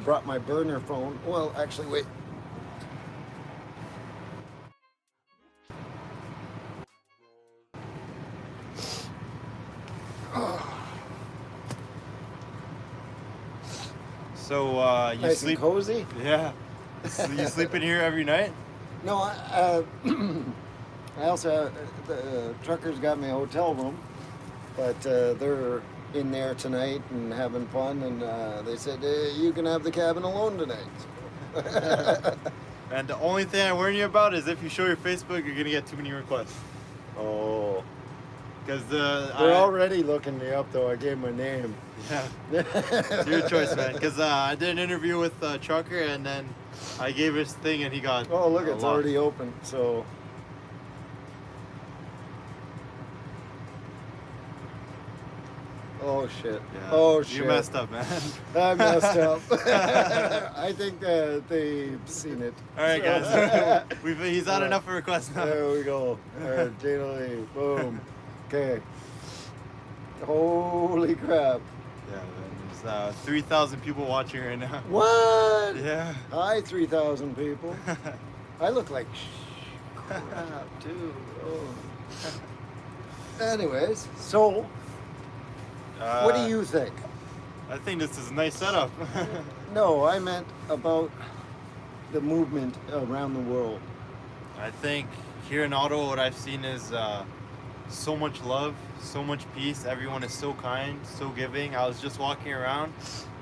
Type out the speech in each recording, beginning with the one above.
brought my burner phone. Well, actually, wait. So you Nice sleep? and cozy? Yeah. So you sleep in here every night? No, I also the truckers got me a hotel room, but they're in there tonight and having fun, and they said you can have the cabin alone tonight. And the only thing I warn you about is if you show your Facebook, you're gonna get too many requests. Oh, Because they're already looking me up though. I gave my name. Yeah. It's your choice, man. Because I did an interview with a trucker, and then I gave his thing, and he got. Oh, look, a it's lot. already open. So. Oh shit! Yeah. Oh shit! You messed up, man. I messed up. I think they've seen it. All right, guys. He's had enough of requests now. There we go. All right, Jane, boom. Okay. Holy crap! Yeah, man. There's 3,000 people watching right now. What? Yeah. Hi, 3,000 people. I look like crap too. Oh. Anyways, so. What do you think? I think this is a nice setup. No, I meant about the movement around the world. I think here in Ottawa, what I've seen is so much love, so much peace. Everyone is so kind, so giving. I was just walking around,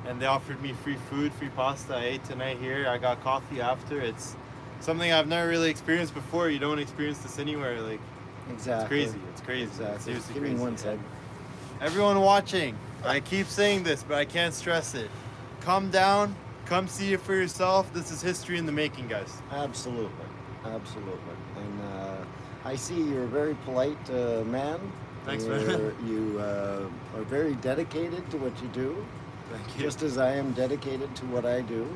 and they offered me free food, free pasta. I ate tonight here. I got coffee after. It's something I've never really experienced before. You don't experience this anywhere. Like, exactly. It's crazy. It's crazy. Exactly. Seriously Give crazy. me one sec. Everyone watching, I keep saying this, but I can't stress it. Come down, come see it for yourself. This is history in the making, guys. Absolutely, absolutely. And I see you're a very polite man. Thanks, man. You are very dedicated to what you do. Thank you. Just as I am dedicated to what I do.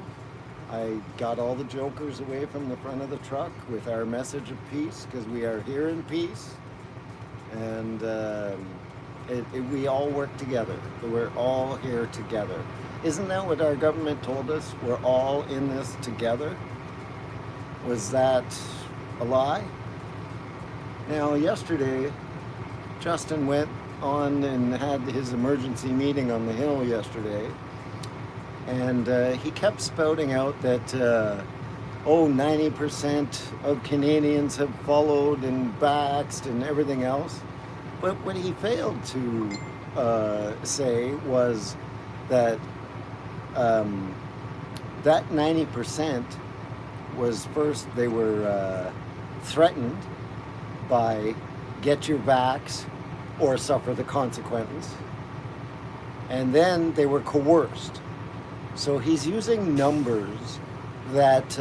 I got all the jokers away from the front of the truck with our message of peace, because we are here in peace. And we all work together. We're all here together. Isn't that what our government told us? We're all in this together. Was that a lie? Now, yesterday, Justin went on and had his emergency meeting on the Hill yesterday, and he kept spouting out that 90% of Canadians have followed and vaxxed and everything else. But what he failed to say was that that 90% was first they were threatened by get your vax or suffer the consequences. And then they were coerced. So he's using numbers that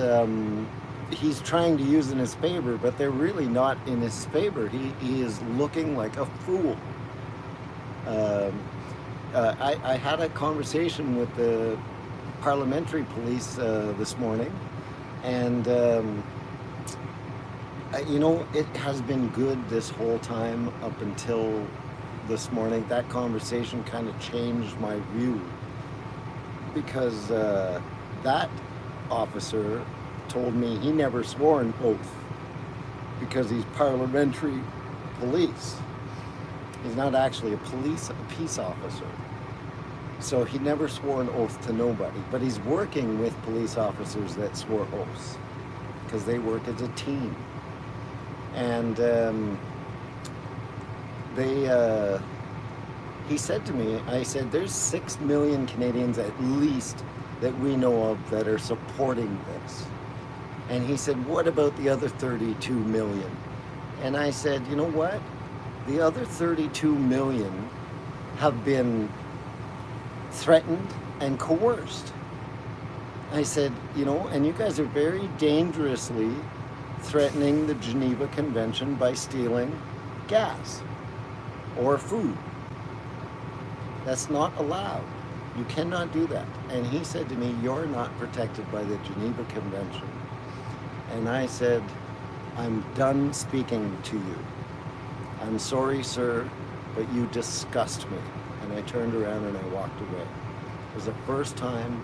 he's trying to use in his favor, but they're really not in his favor. He is looking like a fool. I had a conversation with the parliamentary police this morning, and it has been good this whole time up until this morning. That conversation kind of changed my view, because that officer told me he never swore an oath because he's parliamentary police. He's not actually a peace officer. So he never swore an oath to nobody, but he's working with police officers that swore oaths because they work as a team. And he said to me, I said, there's 6 million Canadians at least that we know of that are supporting this. And he said, what about the other 32 million? And I said, you know what? The other 32 million have been threatened and coerced. I said, and you guys are very dangerously threatening the Geneva Convention by stealing gas or food. That's not allowed. You cannot do that. And he said to me, you're not protected by the Geneva Convention. And I said, I'm done speaking to you. I'm sorry, sir, but you disgust me. And I turned around and I walked away. It was the first time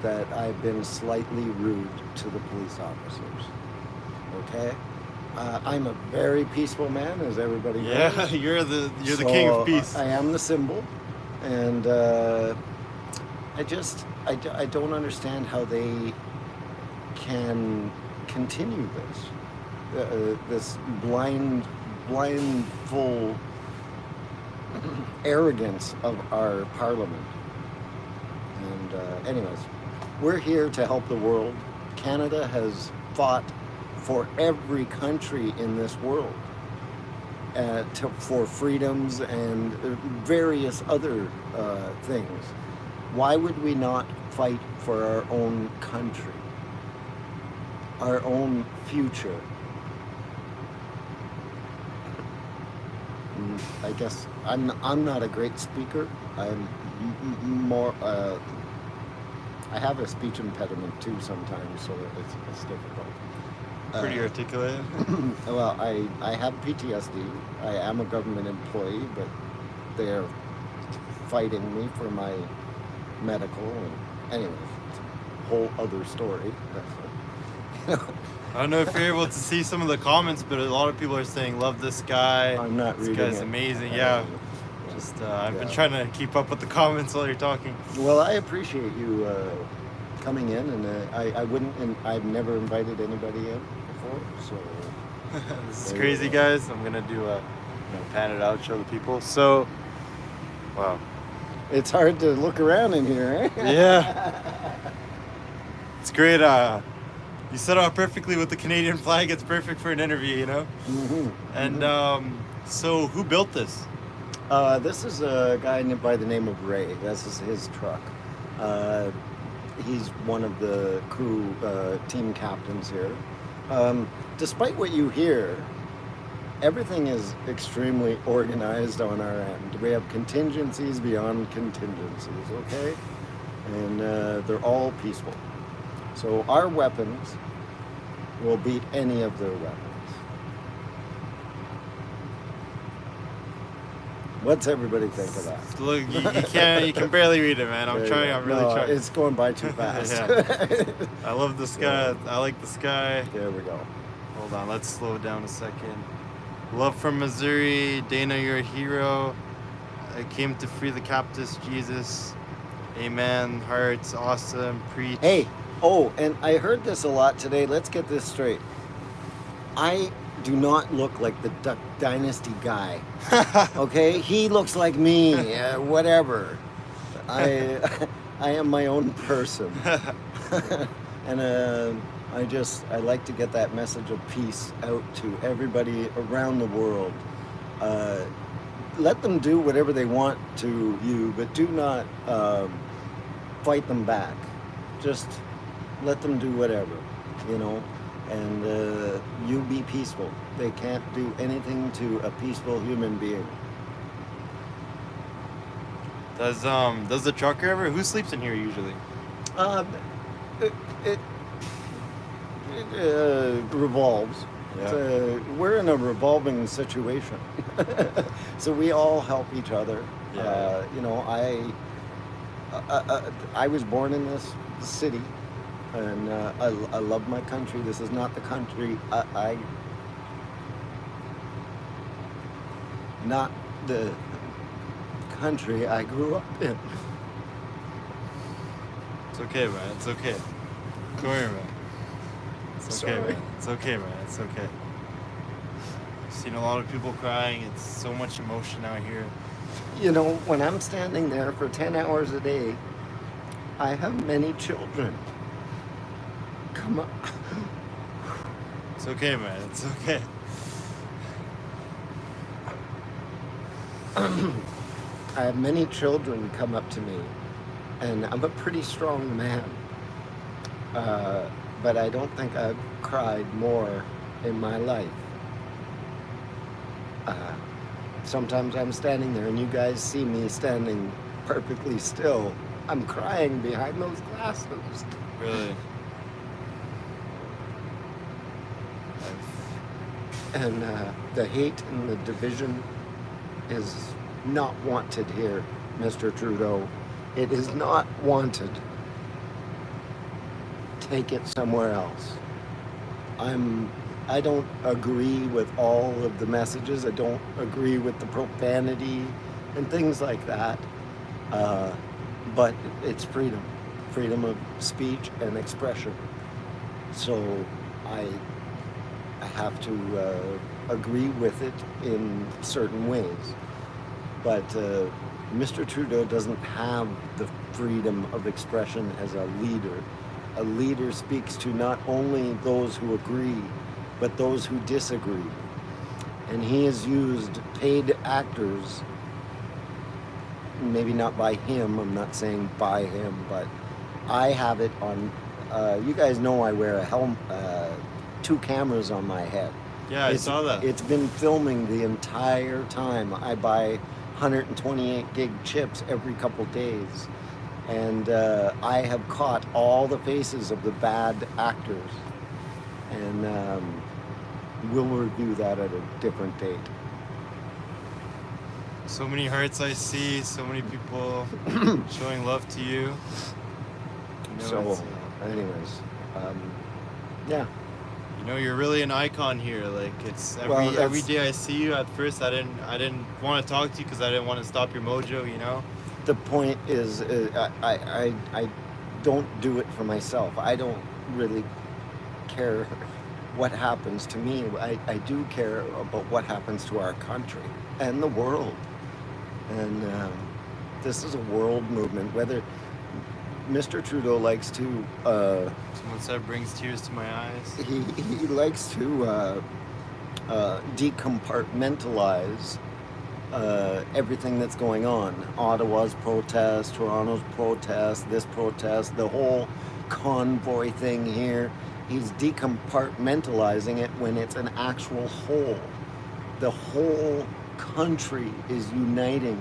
that I've been slightly rude to the police officers. Okay? I'm a very peaceful man, as everybody knows. Yeah, you're the king of peace. I am the symbol, and I don't understand how they can continue this blindfold arrogance of our parliament. And anyways, we're here to help the world. Canada has fought for every country in this world for freedoms and various other things. Why would we not fight for our own country, our own future? I guess I'm not a great speaker. I'm more. I have a speech impediment too sometimes, so it's difficult. Pretty articulate. Well, I have PTSD. I am a government employee, but they're fighting me for my medical. And anyways, it's a whole other story. I don't know if you're able to see some of the comments, but a lot of people are saying, "Love this guy. I'm not reading This guy's it. amazing." Yeah. Just I've been trying to keep up with the comments while you're talking. Well, I appreciate you coming in, and I wouldn't, and I've never invited anybody in before, so. This is crazy, guys. I'm gonna do pan it out, show the people. So, wow. It's hard to look around in here, eh? Yeah. It's great. You set out perfectly with the Canadian flag. It's perfect for an interview, you know? Mm-hmm. And so who built this? This is a guy by the name of Ray. This is his truck. He's one of the crew team captains here. Despite what you hear, everything is extremely organized on our end. We have contingencies beyond contingencies, okay? And they're all peaceful. So our weapons will beat any of their weapons. What's everybody think of that? Look, you can barely read it, man. I'm trying. I'm really trying. It's going by too fast. I love the sky. Yeah. I like the sky. There we go. Hold on, let's slow it down a second. Love from Missouri. Dana, you're a hero. I came to free the captives, Jesus. Amen. Hearts, awesome. Preach. Hey, and I heard this a lot today. Let's get this straight. I do not look like the Duck Dynasty guy. Okay? He looks like me. Whatever. I am my own person. And I like to get that message of peace out to everybody around the world. Let them do whatever they want to you, but do not fight them back. Just let them do whatever, you know, and you be peaceful. They can't do anything to a peaceful human being. Does the trucker ever? Who sleeps in here usually? It revolves. Yeah. We're in a revolving situation, so we all help each other. Yeah. You know, I was born in this city, and I love my country. This is not the country not the country I grew up in. It's okay, man. It's okay. Come here, man. It's okay, Sorry. man. It's okay, man. It's okay. I've seen a lot of people crying. It's so much emotion out here. You know, when I'm standing there for 10 hours a day, I have many children. Come on. It's okay, man. It's okay. I have many children come up to me, and I'm a pretty strong man. But I don't think I've cried more in my life. Sometimes I'm standing there and you guys see me standing perfectly still. I'm crying behind those glasses. Really? And the hate and the division is not wanted here, Mr. Trudeau. It is not wanted. take it somewhere else. I don't agree with all of the messages. I don't agree with the profanity and things like that. But it's freedom of speech and expression. So I have to agree with it in certain ways. But Mr. Trudeau doesn't have the freedom of expression as a leader. A leader speaks to not only those who agree, but those who disagree. And he has used paid actors, maybe not by him, I'm not saying by him, but I have it on, you guys know I wear a helmet, 2 cameras on my head. Yeah, I saw that. It's been filming the entire time. I buy 128 gig chips every couple days. And I have caught all the faces of the bad actors. And we'll review that at a different date. So many hearts I see, so many people showing love to you. Anyways, yeah. You know, you're really an icon here. Like, it's Well, every day I see you. At first, I didn't want to talk to you because I didn't want to stop your mojo. You know. The point is, I don't do it for myself. I don't really care what happens to me. I do care about what happens to our country and the world. And this is a world movement. Whether Mr. Trudeau likes to... Someone said brings tears to my eyes. He likes to decompartmentalize everything that's going on. Ottawa's protest, Toronto's protest, this protest, the whole convoy thing here. He's decompartmentalizing it when it's an actual whole. The whole country is uniting,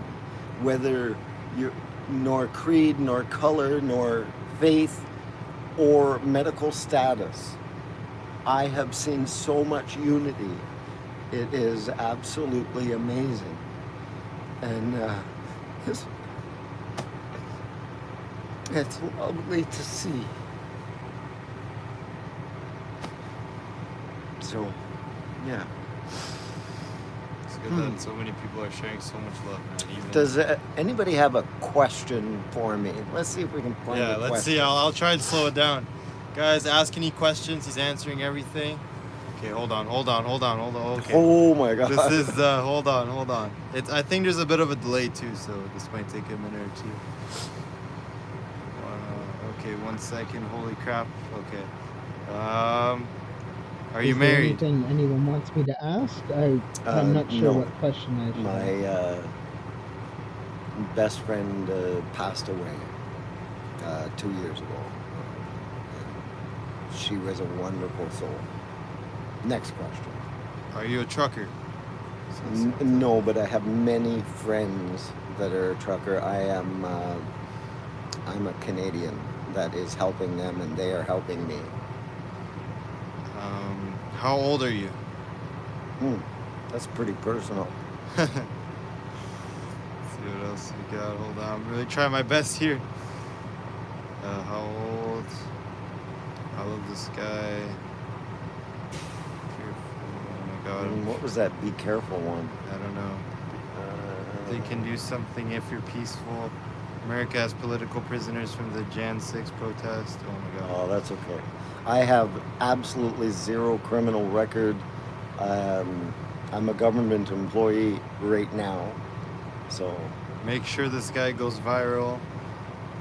whether you're nor creed, nor color, nor faith, or medical status. I have seen so much unity. It is absolutely amazing. And it's lovely to see. So, yeah. It's good that so many people are sharing so much love, man. Even... Does anybody have a question for me? Let's see if we can find a question. Yeah, let's see. I'll try and slow it down. Guys, ask any questions. He's answering everything. Okay, hold on. Okay. Oh my God. This is, hold on. I think there's a bit of a delay too, so this might take a minute or two. Okay, 1 second. Holy crap. Okay. Are you married? Is there anything anyone wants me to ask? I'm not sure no. what question I should ask. My best friend passed away 2 years ago. She was a wonderful soul. Next question. Are you a trucker? No, but I have many friends that are a trucker. I'm a Canadian that is helping them, and they are helping me. How old are you? That's pretty personal. Let's see what else we got. Hold on. I'm really trying my best here. How old? I love this guy. Oh my God. What was that be careful one? I don't know. They can do something if you're peaceful. America has political prisoners from the Jan 6 protest. Oh my God. Oh, that's okay. I have absolutely zero criminal record. I'm a government employee right now, so... Make sure this guy goes viral.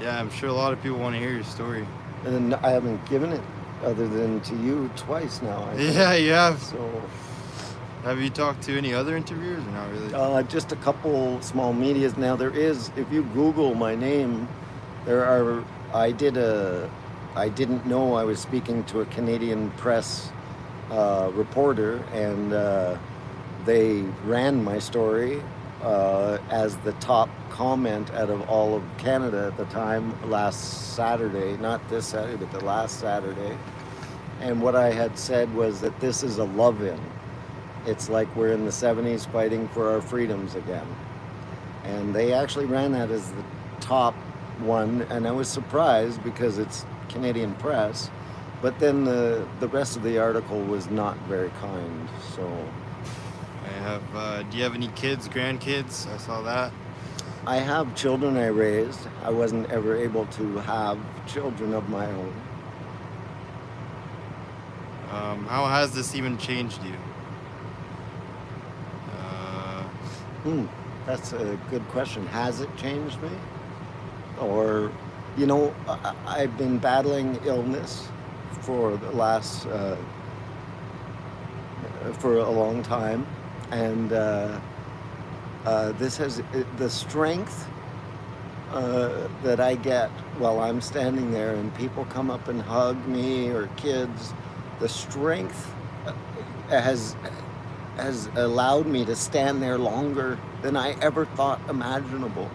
Yeah, I'm sure a lot of people want to hear your story. And I haven't given it other than to you twice now. Yeah, you have. So... Have you talked to any other interviewers or not really? Just a couple small medias. Now there is, if you Google my name, I didn't know I was speaking to a Canadian press reporter, and they ran my story as the top comment out of all of Canada at the time, last Saturday, not this Saturday, but the last Saturday. And what I had said was that this is a love-in. It's like we're in the 70s fighting for our freedoms again. And they actually ran that as the top one, and I was surprised because it's Canadian press, But then the rest of the article was not very kind. So I have. Do you have any kids, grandkids? I saw that. I have children I raised. I wasn't ever able to have children of my own. How has this even changed you? That's a good question. Has it changed me? Or, you know, I've been battling illness for the last, for a long time. And this has, the strength that I get while I'm standing there and people come up and hug me, or kids, the strength has allowed me to stand there longer than I ever thought imaginable.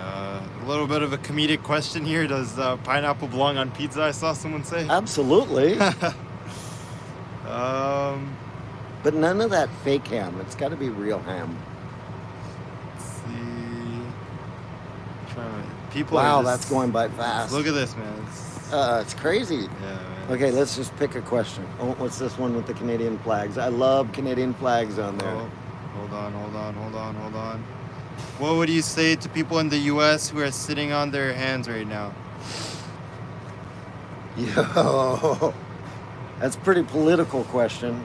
A little bit of a comedic question here. Does pineapple belong on pizza? I saw someone say. Absolutely. Um, But none of that fake ham. It's got to be real ham. let's see. People. Wow, are just, that's going by fast. Look at this, man. It's crazy. Yeah, man. Okay, let's just pick a question. Oh, what's this one with the Canadian flags? I love Canadian flags on there. Oh, hold on. What would you say to people in the U.S. who are sitting on their hands right now? Yo, that's a pretty political question.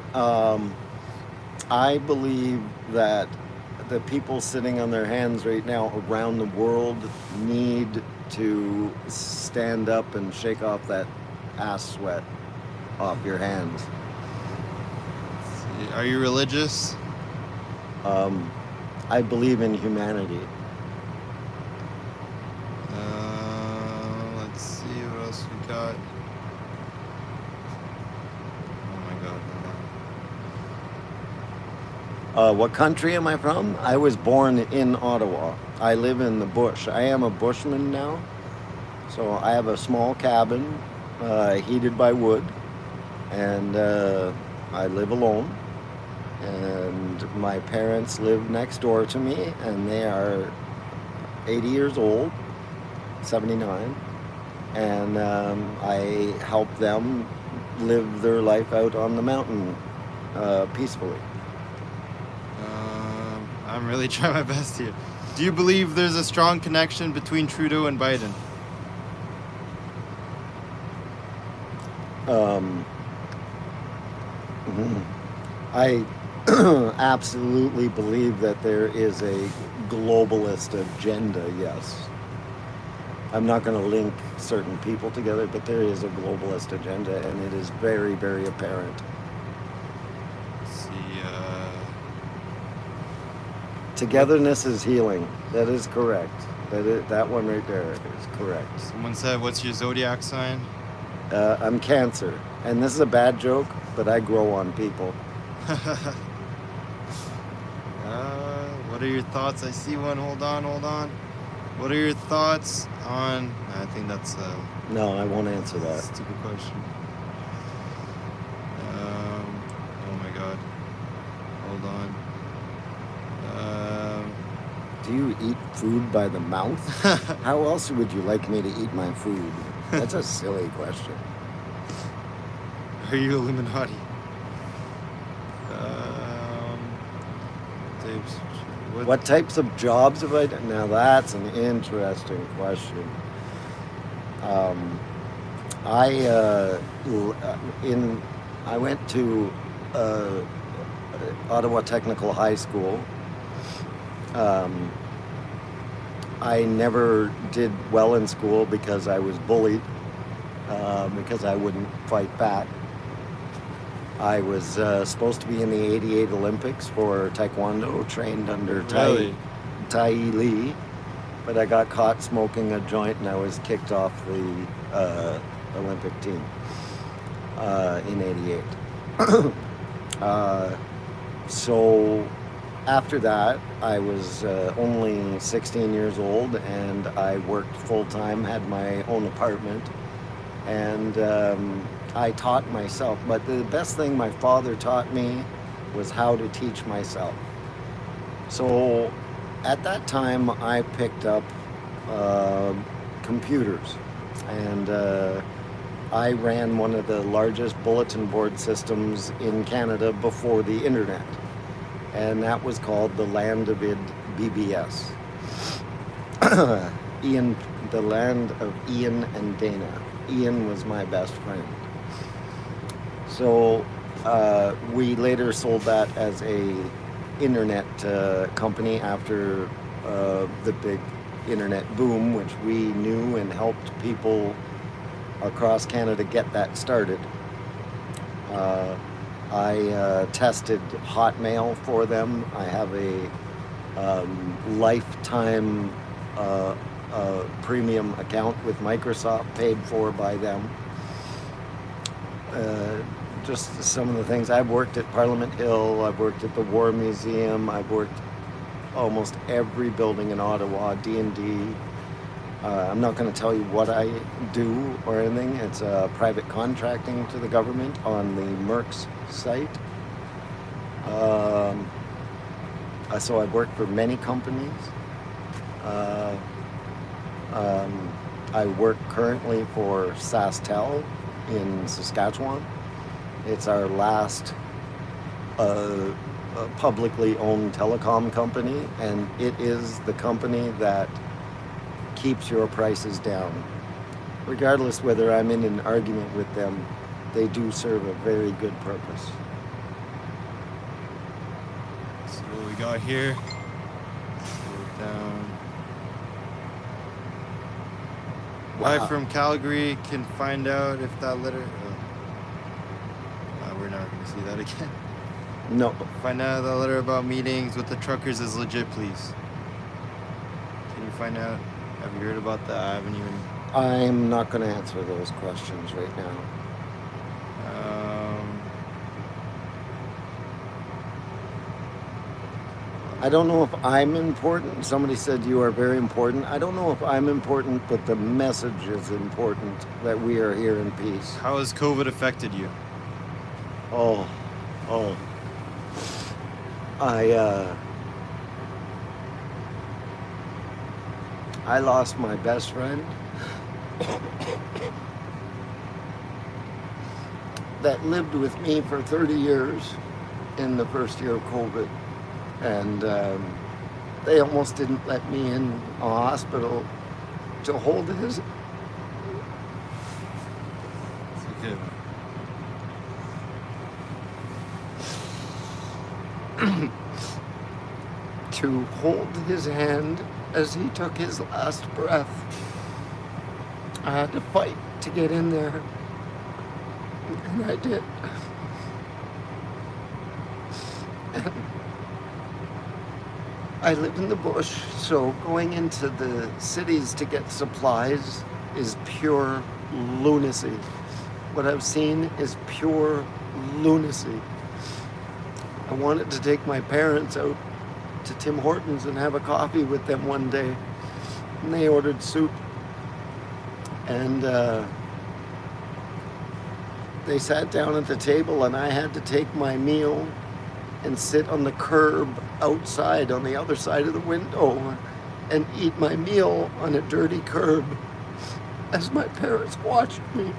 I believe that the people sitting on their hands right now around the world need to stand up and shake off that ass sweat off your hands. Let's see. Are you religious? I believe in humanity. Let's see what else we got. Oh my God. What country am I from? I was born in Ottawa. I live in the bush. I am a bushman now. So I have a small cabin, heated by wood, and I live alone. And my parents live next door to me, and they are 80 years old, 79. And I help them live their life out on the mountain peacefully. I'm really trying my best here. Do you believe there's a strong connection between Trudeau and Biden? I absolutely believe that there is a globalist agenda, yes. I'm not going to link certain people together, but there is a globalist agenda, and it is very, very apparent. Let's see. Togetherness is healing. That is correct. That one right there is correct. Someone said, "What's your zodiac sign?" I'm Cancer, and this is a bad joke, but I grow on people. What are your thoughts? I see one. Hold on. What are your thoughts on? I think that's a No, I won't answer that. stupid question. Oh my God. Hold on. Do you eat food by the mouth? How else would you like me to eat my food? That's a silly question. Are you Illuminati? What types of jobs have I done? Now that's an interesting question. I went to Ottawa Technical High School. I never did well in school because I was bullied, because I wouldn't fight back. I was supposed to be in the '88 Olympics for Taekwondo, trained under Really? Tai Lee, but I got caught smoking a joint and I was kicked off the Olympic team in '88. So after that, I was only 16 years old, and I worked full-time, had my own apartment, and I taught myself. But the best thing my father taught me was how to teach myself. So at that time, I picked up computers, and I ran one of the largest bulletin board systems in Canada before the internet, and that was called the Landed BBS. Ian, the land of Ian and Dana. Ian was my best friend. So we later sold that as a internet company after the big internet boom, which we knew and helped people across Canada get that started. I tested Hotmail for them. I have a lifetime premium account with Microsoft paid for by them. Just some of the things. I've worked at Parliament Hill, I've worked at the War Museum, I've worked almost every building in Ottawa, D&D. I'm not going to tell you what I do or anything. It's private contracting to the government on the Merck's site. So I've worked for many companies. I work currently for SaskTel in Saskatchewan. It's our last publicly owned telecom company, and it is the company that keeps your prices down. Regardless whether I'm in an argument with them, they do serve a very good purpose. So what we got here, go down. Wow. I from Calgary can find out if that letter. We're not going to see that again. No. Find out that letter about meetings with the truckers is legit, please. Can you find out? Have you heard about that? I haven't even. I'm not going to answer those questions right now. I don't know if I'm important. Somebody said you are very important. I don't know if I'm important, but the message is important that we are here in peace. How has COVID affected you? Oh. I lost my best friend that lived with me for 30 years in the first year of COVID. And they almost didn't let me in a hospital to hold his. It's okay. To hold his hand as he took his last breath. I had to fight to get in there, and I did. And I live in the bush, so going into the cities to get supplies is pure lunacy. What I've seen is pure lunacy. I wanted to take my parents out to Tim Hortons and have a coffee with them one day, and they ordered soup, and they sat down at the table, and I had to take my meal and sit on the curb outside on the other side of the window and eat my meal on a dirty curb as my parents watched me.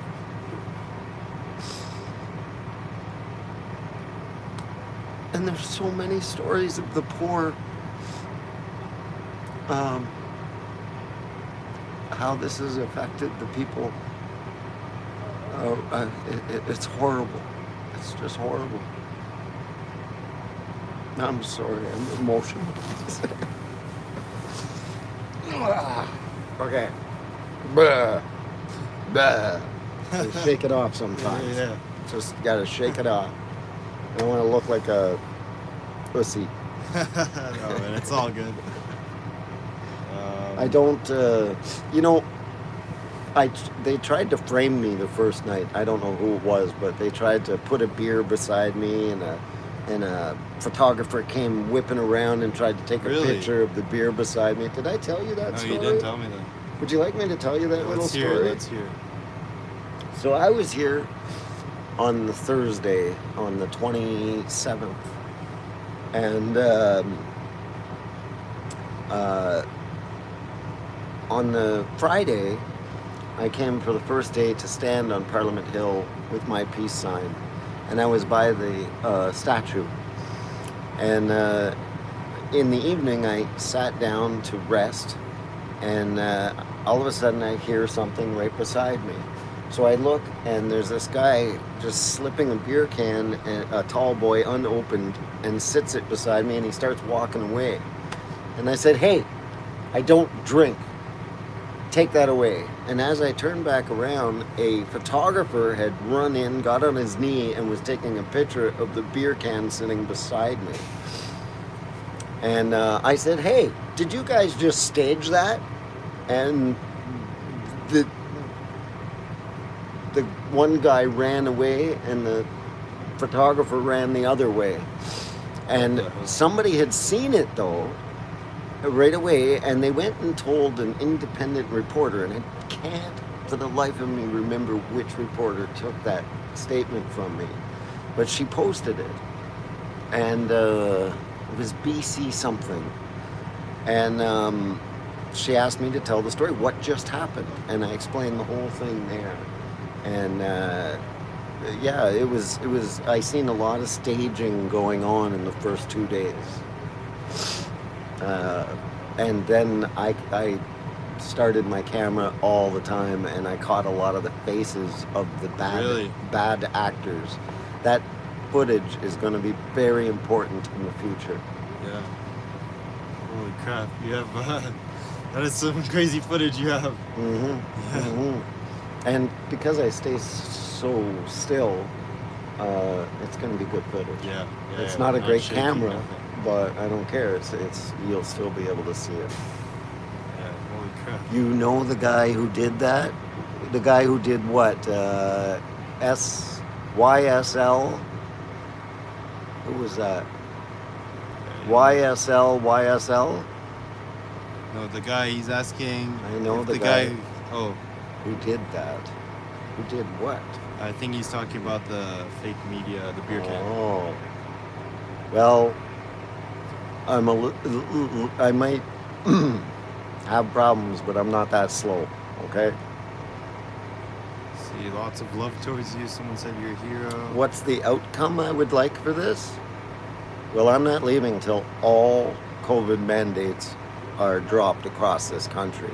And there's so many stories of the poor, how this has affected the people. It's horrible. It's just horrible. I'm sorry, I'm emotional. Okay. Blah. Blah. Shake it off sometimes. Yeah. Just gotta shake it off. I don't want to look like a pussy. No, man, it's all good. I don't, they tried to frame me the first night. I don't know who it was, but they tried to put a beer beside me, and a photographer came whipping around and tried to take a picture of the beer beside me. Did I tell you that story? No, you didn't tell me that. Would you like me to tell you that little story? Let's hear. So I was here on the Thursday, on the 27th, and on the Friday, I came for the first day to stand on Parliament Hill with my peace sign, and I was by the statue. And in the evening, I sat down to rest, and all of a sudden, I hear something right beside me. So I look, and there's this guy just slipping a beer can, a tall boy, unopened, and sits it beside me, and he starts walking away. And I said, "Hey, I don't drink. Take that away." And as I turned back around, a photographer had run in, got on his knee, and was taking a picture of the beer can sitting beside me. And I said, "Hey, did you guys just stage that?" And the one guy ran away, and the photographer ran the other way. And somebody had seen it, though, right away, and they went and told an independent reporter, and I can't for the life of me remember which reporter took that statement from me, but she posted it, and it was BC something, and she asked me to tell the story, what just happened, and I explained the whole thing there. And yeah, it was I seen a lot of staging going on in the first 2 days. And then I started my camera all the time, and I caught a lot of the faces of the bad actors. That footage is going to be very important in the future. Yeah. Holy crap! You have that is some crazy footage you have. Mm-hmm. Yeah. Mm-hmm. And because I stay so still, it's going to be good footage. Yeah. It's not a great shaking, camera, nothing. but I don't care. It's you'll still be able to see it. Yeah. Holy crap. You know the guy who did that? The guy who did what? YSL? Who was that? YSL? No, the guy he's asking. I know if the guy. guy. Oh, Who did that? Who did what? I think he's talking about the fake media, the beer can. Oh. Well, I might have problems, but I'm not that slow, okay? See, lots of love towards you. Someone said you're a hero. What's the outcome I would like for this? Well, I'm not leaving till all COVID mandates are dropped across this country.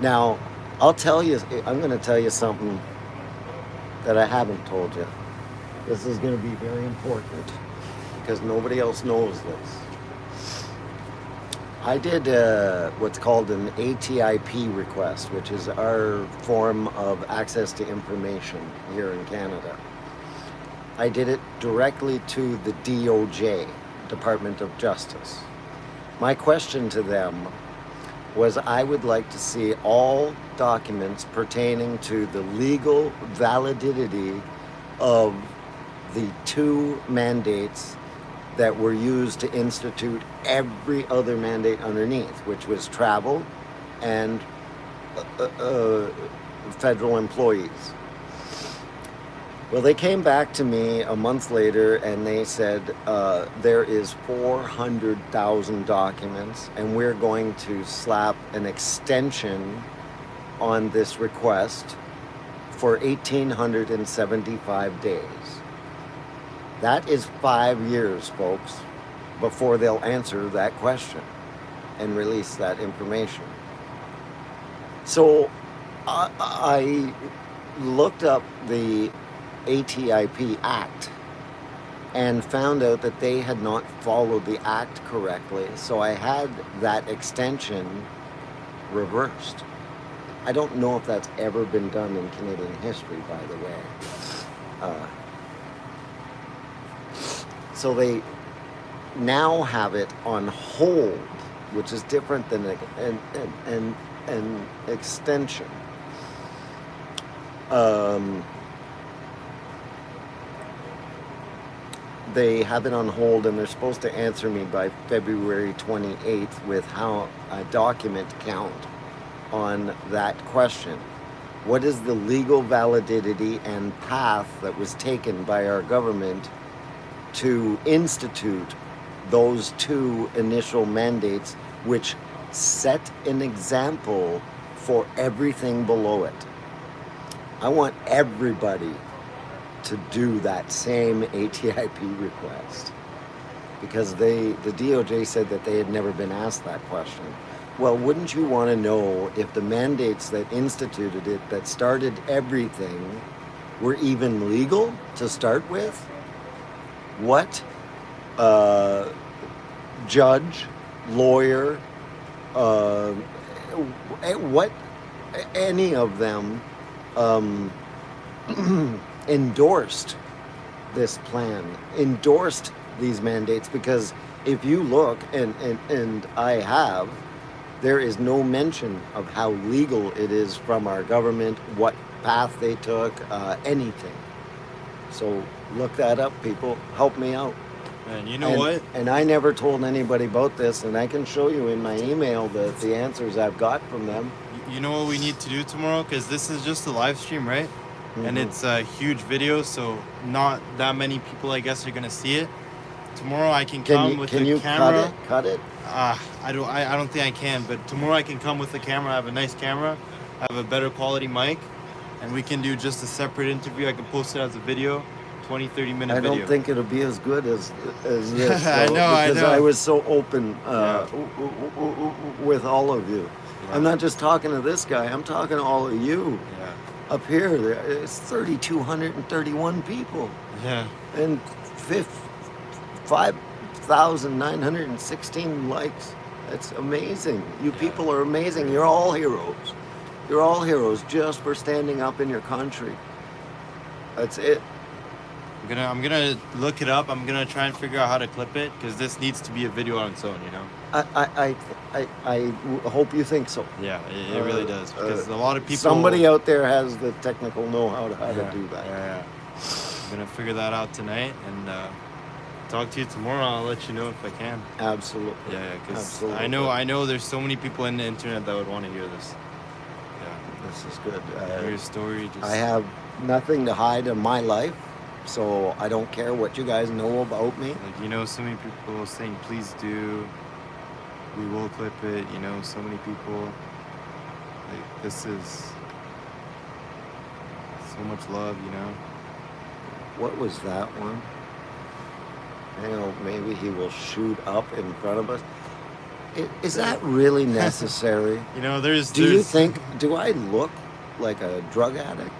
Now, I'm going to tell you something that I haven't told you. This is going to be very important because nobody else knows this. I did what's called an ATIP request, which is our form of access to information here in Canada. I did it directly to the DOJ, Department of Justice. My question to them was I would like to see all documents pertaining to the legal validity of the 2 mandates that were used to institute every other mandate underneath, which was travel and federal employees. Well, they came back to me a month later and they said there is 400,000 documents and we're going to slap an extension on this request for 1,875 days. That is 5 years, folks, before they'll answer that question and release that information. So I looked up the ATIP Act and found out that they had not followed the Act correctly, so I had that extension reversed. I don't know if that's ever been done in Canadian history, by the way. So they now have it on hold, which is different than an extension. They have it on hold and they're supposed to answer me by February 28th with how a document count on that question. What is the legal validity and path that was taken by our government to institute those 2 initial mandates, which set an example for everything below it? I want everybody to do that same ATIP request, because the DOJ said that they had never been asked that question. Well, wouldn't you want to know if the mandates that instituted it, that started everything, were even legal to start with? What judge, lawyer, what any of them endorsed this plan, endorsed these mandates? Because if you look, and I have, there is no mention of how legal it is from our government, what path they took, anything. So look that up, people. Help me out. And you know what? And I never told anybody about this, and I can show you in my email the answers I've got from them. You know what we need to do tomorrow? Because this is just a live stream, right? Mm-hmm. And it's a huge video, so not that many people, I guess, are gonna see it. Tomorrow I can come with the camera. Cut it? I don't think I can, but tomorrow I can come with the camera. I have a nice camera. I have a better quality mic, and we can do just a separate interview. I can post it as a video, 20-30 minute video. I don't think it'll be as good as this. I know, because I was so open with all of you. Yeah. I'm not just talking to this guy. I'm talking to all of you. Yeah. Up here, it's 3,231 people. Yeah. And 5,916 likes. That's amazing. You people are amazing. You're all heroes. You're all heroes just for standing up in your country. That's it. I'm gonna look it up. I'm gonna try and figure out how to clip it, because this needs to be a video on its own, you know. I hope you think so. Yeah, it really does, because a lot of people. Somebody out there has the technical know-how to how to do that. Yeah. I'm gonna figure that out tonight and talk to you tomorrow. I'll let you know if I can. Absolutely. Yeah, because Absolutely. I know there's so many people in the internet that would want to hear this. Yeah. This is good. Hear your story. I have nothing to hide in my life, so I don't care what you guys know about me. Like, you know, so many people saying, please do. We will clip it. You know, so many people. Like, this is so much love, you know. What was that one? You know, maybe he will shoot up in front of us. Is that really necessary? You know, there's. Do you think? Do I look like a drug addict?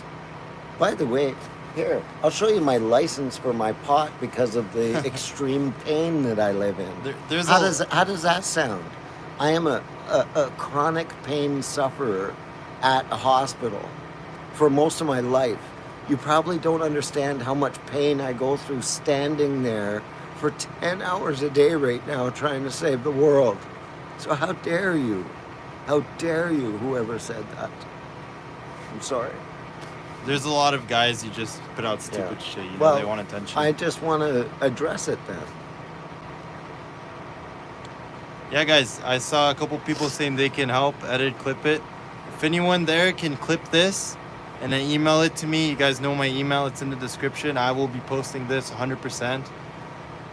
By the way, here, I'll show you my license for my pot because of the extreme pain that I live in. How does that sound? I am a chronic pain sufferer at a hospital for most of my life. You probably don't understand how much pain I go through standing there for 10 hours a day right now trying to save the world. So how dare you? How dare you, whoever said that? I'm sorry. There's a lot of guys who just put out stupid shit. You know, well, they want attention. I just want to address it then. Yeah, guys, I saw a couple people saying they can help edit, clip it. If anyone there can clip this and then email it to me, you guys know my email. It's in the description. I will be posting this 100%.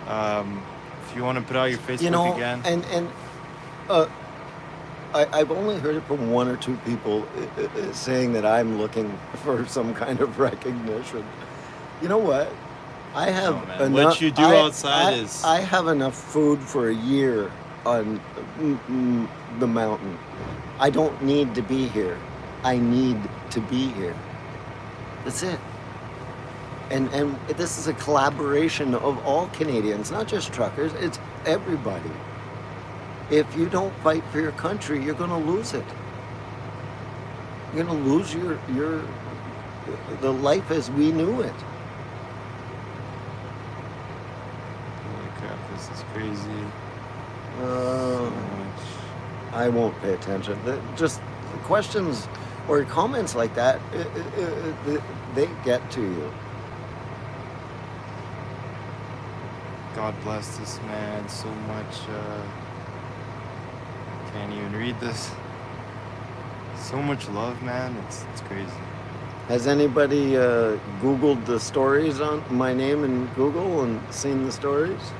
If you want to put out your Facebook again. And I've only heard it from one or two people saying that I'm looking for some kind of recognition. You know what? I have enough. What you do outside is. I have enough food for a year on the mountain. I don't need to be here. I need to be here. That's it. And this is a collaboration of all Canadians, not just truckers. It's everybody. If you don't fight for your country, you're going to lose it. You're going to lose the life as we knew it. Holy crap, this is crazy. So much. I won't pay attention. Just questions or comments like that, they get to you. God bless this man so much. Can't even read this. So much love, man. It's crazy. Has anybody Googled the stories on my name in Google and seen the stories?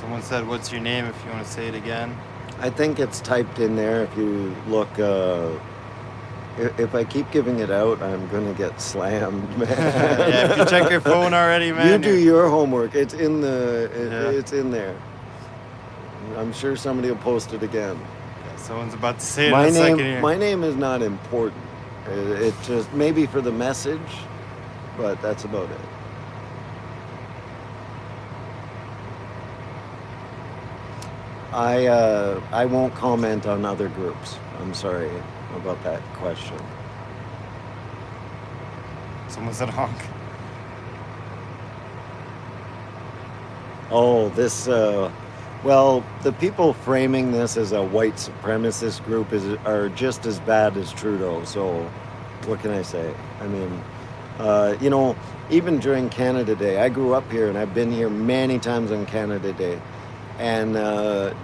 Someone said, "What's your name?" If you want to say it again. I think it's typed in there. If you look, if I keep giving it out, I'm gonna get slammed, man. Yeah, if you check your phone already, man. You do your homework. It's in the. Yeah. It's in there. I'm sure somebody will post it again. Yeah, someone's about to say it My in a name. second here. My name is not important. It just maybe for the message, but that's about it. I won't comment on other groups. I'm sorry about that question. Someone said honk. Oh, this. Well, the people framing this as a white supremacist group are just as bad as Trudeau. So, what can I say? I mean, even during Canada Day, I grew up here and I've been here many times on Canada Day. And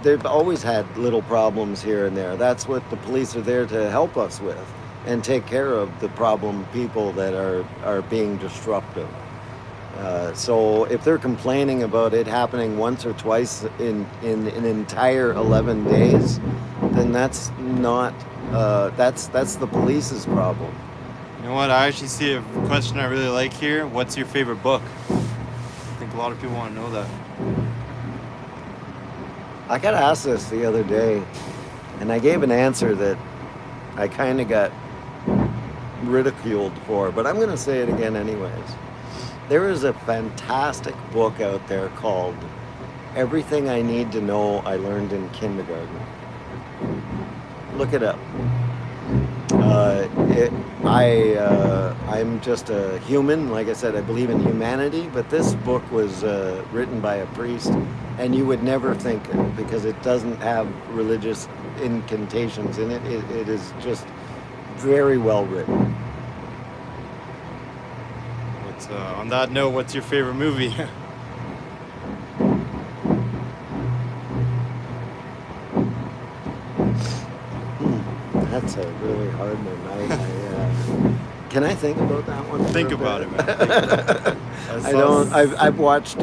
they've always had little problems here and there. That's what the police are there to help us with and take care of the problem people that are being disruptive. So if they're complaining about it happening once or twice in an entire 11 days, then that's not, that's the police's problem. You know what? I actually see a question I really like here. What's your favorite book? I think a lot of people want to know that. I got asked this the other day, and I gave an answer that I kind of got ridiculed for, but I'm going to say it again anyways. There is a fantastic book out there called Everything I Need to Know I Learned in Kindergarten. Look it up. I'm just a human. Like I said, I believe in humanity, but this book was written by a priest, and you would never think it because it doesn't have religious incantations in it. It is just very well written. On that note, what's your favorite movie? That's a really hard one. Can I think about that one? Think for a about bit? it, man. I don't. I've watched.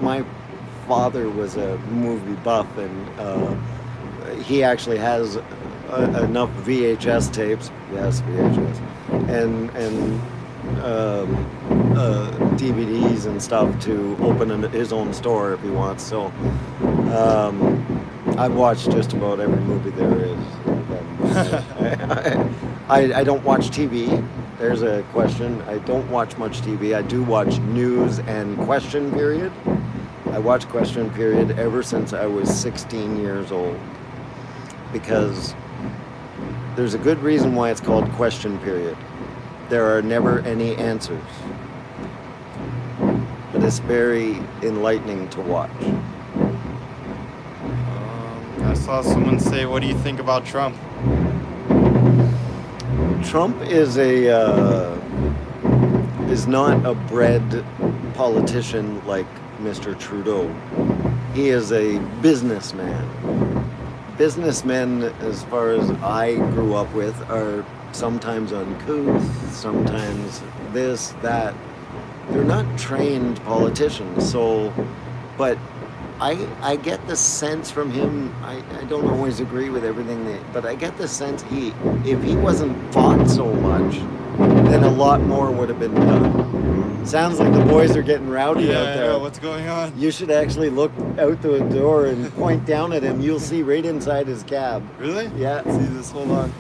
My father was a movie buff, and he actually has enough VHS tapes. Yes, VHS, and DVDs and stuff to open his own store if he wants. So I've watched just about every movie there is. I don't watch TV. There's a question. I don't watch much TV. I do watch news and Question Period. I watch Question Period ever since I was 16 years old because there's a good reason why it's called Question Period. There are never any answers. But it's very enlightening to watch. I saw someone say, "What do you think about Trump?" Trump is not a bred politician like Mr. Trudeau. He is a businessman. Businessmen, as far as I grew up with, are sometimes uncouth, sometimes this, that. They're not trained politicians. So, but I get the sense from him, I don't always agree with everything, but I get the sense if he wasn't fought so much, then a lot more would have been done. Sounds like the boys are getting rowdy out there. I know. What's going on? You should actually look out the door and point down at him. You'll see right inside his cab. Really? Yeah. See this? Hold on.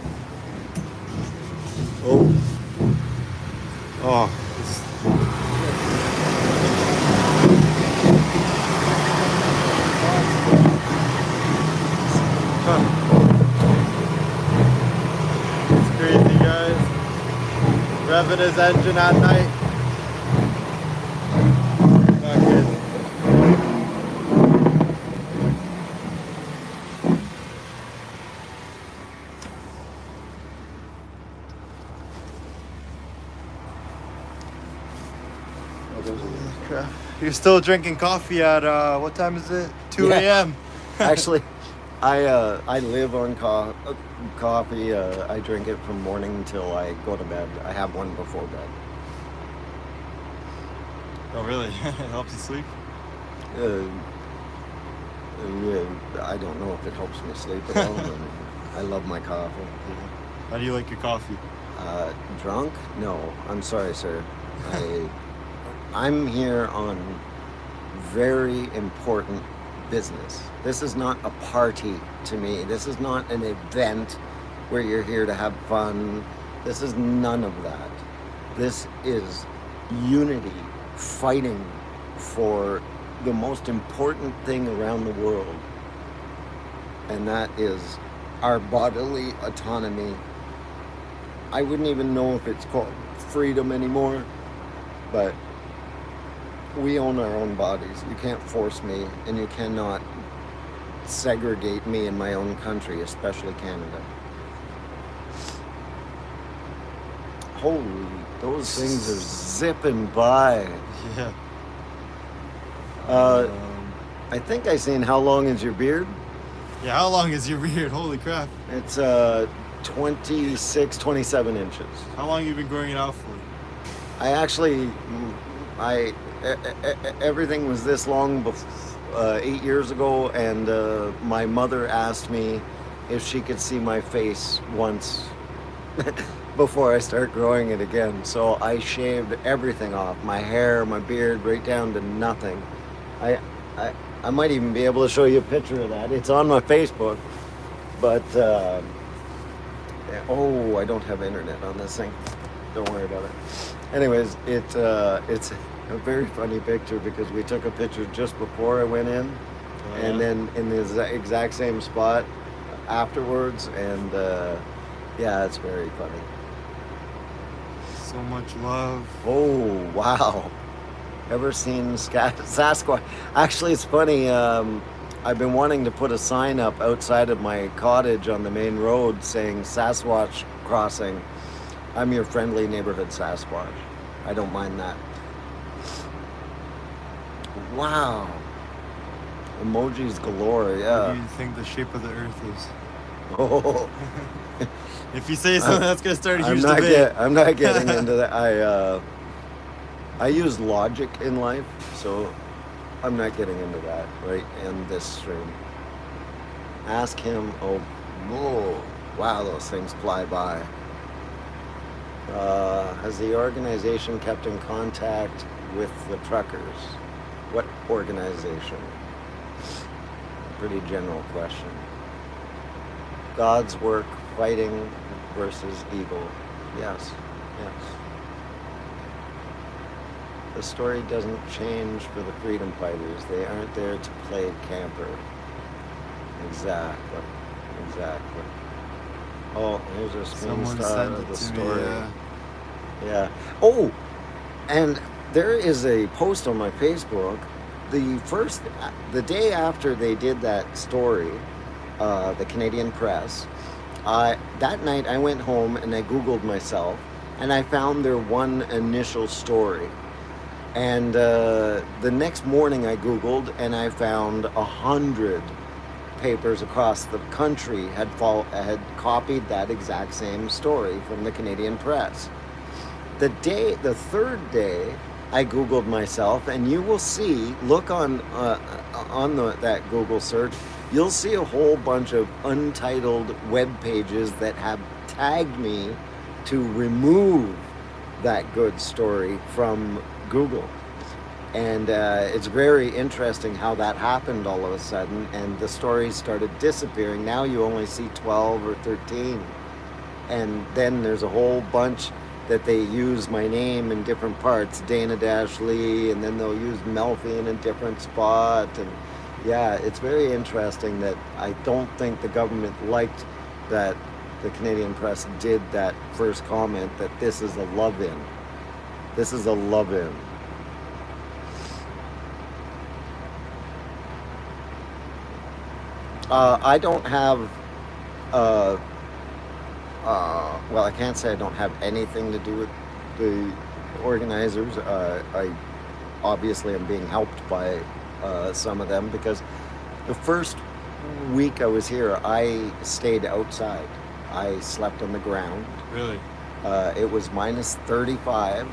Oh. Oh. It's crazy, guys. Revving his engine at night. Not good. Crap. You're still drinking coffee at what time is it? 2 a.m. Actually, I live on coffee. I drink it from morning till I go to bed. I have one before bed. Oh, really? It helps you sleep? I don't know if it helps me sleep at all. But I love my coffee. How do you like your coffee? Drunk? No, I'm sorry, sir. I'm here on very important business. This is not a party to me. This is not an event where you're here to have fun. This is none of that. This is unity, fighting for the most important thing around the world, and that is our bodily autonomy. I wouldn't even know if it's called freedom anymore, but we own our own bodies. You can't force me, and you cannot segregate me in my own country, especially Canada. Holy, those things are zipping by. Yeah. I think I seen how long is your beard? Yeah, how long is your beard? Holy crap. It's 26, 27 inches. How long you been growing it out for? I actually, everything was this long 8 years ago, and my mother asked me if she could see my face once before I start growing it again. So I shaved everything off, my hair, my beard, right down to nothing. I might even be able to show you a picture of that. It's on my Facebook, but oh, I don't have internet on this thing. Don't worry about it. Anyways, it's a very funny picture because we took a picture just before I went in, and then in the exact same spot afterwards, and yeah, it's very funny. So much love. Oh, wow. Ever seen Sasquatch? Actually, it's funny. I've been wanting to put a sign up outside of my cottage on the main road saying Sasquatch crossing. I'm your friendly neighborhood Sasquatch. I don't mind that. Wow. Emojis galore, yeah. What do you think the shape of the earth is? Oh. If you say something, that's going to start a huge debate. I'm not getting into that. I use logic in life, so I'm not getting into that right in this stream. Ask him. Oh, whoa, wow, those things fly by. Has the organization kept in contact with the truckers? What organization? Pretty general question. God's work fighting versus evil. Yes, yes. The story doesn't change for the freedom fighters. They aren't there to play camper. Exactly. Exactly. Oh, here's a Someone screenshot sent of it the to story. me, Yeah. Oh, and there is a post on my Facebook. The day after they did that story, the Canadian Press, that night I went home and I Googled myself, and I found their one initial story. And the next morning I Googled and I found 100 papers across the country had copied that exact same story from the Canadian Press. The third day, I Googled myself, and you will see, look on that Google search, you'll see a whole bunch of untitled web pages that have tagged me to remove that good story from Google. And it's very interesting how that happened all of a sudden, and the stories started disappearing. Now you only see 12 or 13. And then there's a whole bunch that they use my name in different parts, Dana-Lee, and then they'll use Melfi in a different spot. And yeah, it's very interesting that I don't think the government liked that the Canadian Press did that first comment that this is a love-in. This is a love-in. I don't have, well, I can't say I don't have anything to do with the organizers. I obviously am being helped by some of them, because the first week I was here, I stayed outside. I slept on the ground. Really? It was minus 35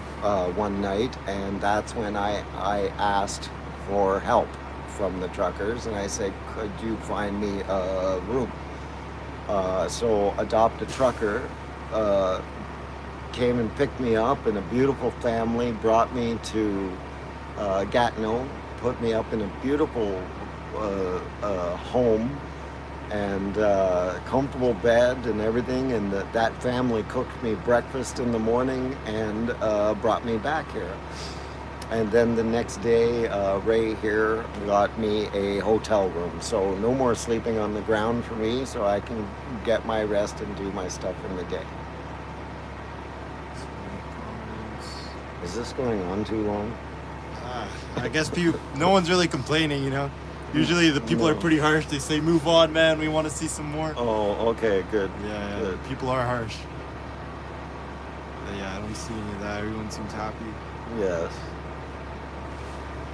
one night, and that's when I asked for help from the truckers, and I said, could you find me a room? So Adopt a Trucker came and picked me up, and a beautiful family brought me to Gatineau, put me up in a beautiful home and comfortable bed and everything, and that family cooked me breakfast in the morning and brought me back here. And then the next day, Ray here got me a hotel room, so no more sleeping on the ground for me, so I can get my rest and do my stuff in the day. Is this going on too long? I guess no one's really complaining, you know. Usually the people are pretty harsh. They say, move on, man, we want to see some more. Oh, okay, good. Yeah, good. People are harsh. But yeah, I don't see any of that. Everyone seems happy. Yes.